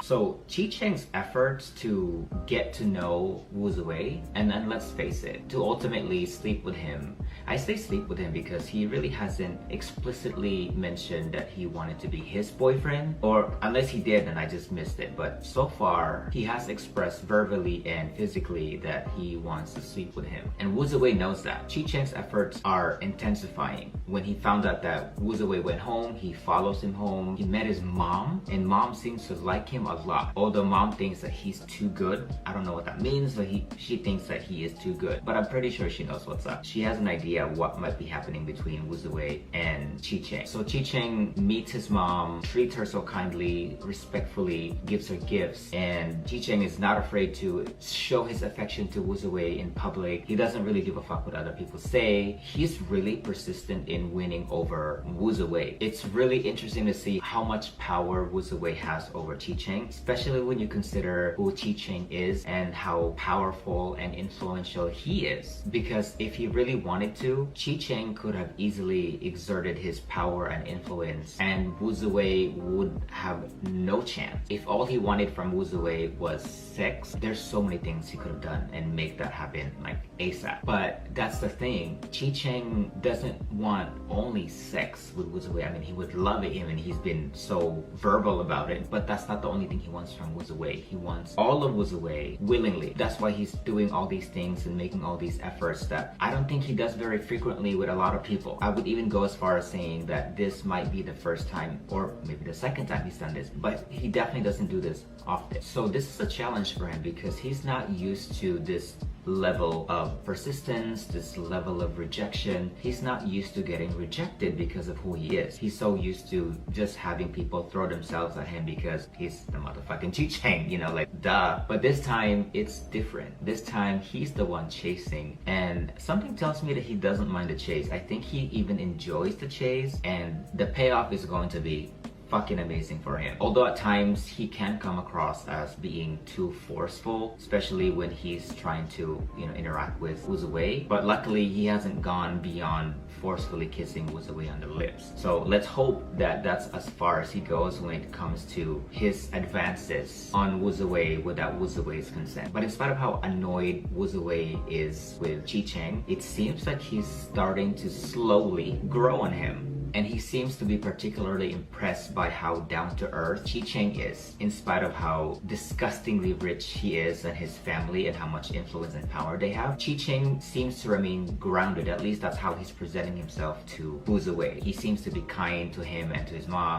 So Chi Cheng's efforts to get to know Wu Ziwei, and then let's face it, to ultimately sleep with him. I say sleep with him because he really hasn't explicitly mentioned that he wanted to be his boyfriend, or unless he did and I just missed it. But so far, he has expressed verbally and physically that he wants to sleep with him. And Wu Ziwei knows that. Chi Cheng's efforts are intensifying. When he found out that Wu Ziwei went home, he follows him home. He met his mom, and mom seems to like him a lot. Although mom thinks that he's too good. I don't know what that means, but she thinks that he is too good. But I'm pretty sure she knows what's up. She has an idea what might be happening between Wu Ziwei and Chi Cheng. So Chi Cheng meets his mom, treats her so kindly, respectfully, gives her gifts, and Chi Cheng is not afraid to show his affection to Wu Ziwei in public. He doesn't really give a fuck what other people say. He's really persistent in winning over Wu Ziwei. It's really interesting to see how much power Wu Ziwei has over Chi Cheng, especially when you consider who Chi Cheng is and how powerful and influential he is. Because if he really wanted to, Chi Cheng could have easily exerted his power and influence, and Wu Ziwei would have no chance. If all he wanted from Wu Ziwei was sex, there's so many things he could have done and make that happen like ASAP. But that's the thing. Chi Cheng doesn't want only sex with Wu Ziwei. I mean, he would love it, and he's been so verbal about it, but that's not the only thing he wants from Wu Ziwei. He wants all of Wu Ziwei willingly. That's why he's doing all these things and making all these efforts that I don't think he does very frequently with a lot of people. I would even go as far as saying that this might be the first time or maybe the second time he's done this, but he definitely doesn't do this often. So this is a challenge for him because he's not used to this level of persistence, this level of rejection. He's not used to getting rejected because of who he is. He's so used to just having people throw themselves at him because he's the motherfucking Chi Cheng, you know, like duh. But this time it's different. This time he's the one chasing, and something tells me that he doesn't mind the chase. I think he even enjoys the chase, and the payoff is going to be fucking amazing for him. Although at times he can come across as being too forceful, especially when he's trying to, you know, interact with Wu Ziwei. But luckily he hasn't gone beyond forcefully kissing Wu Ziwei on the lips. So let's hope that that's as far as he goes when it comes to his advances on Wu Ziwei without Wu Ziwei's consent. But in spite of how annoyed Wu Ziwei is with Chi Cheng, it seems like he's starting to slowly grow on him. And he seems to be particularly impressed by how down-to-earth Chi Cheng is, in spite of how disgustingly rich he is and his family and how much influence and power they have. Chi Cheng seems to remain grounded, at least that's how he's presenting himself to Wu Ziwei. He seems to be kind to him and to his mom.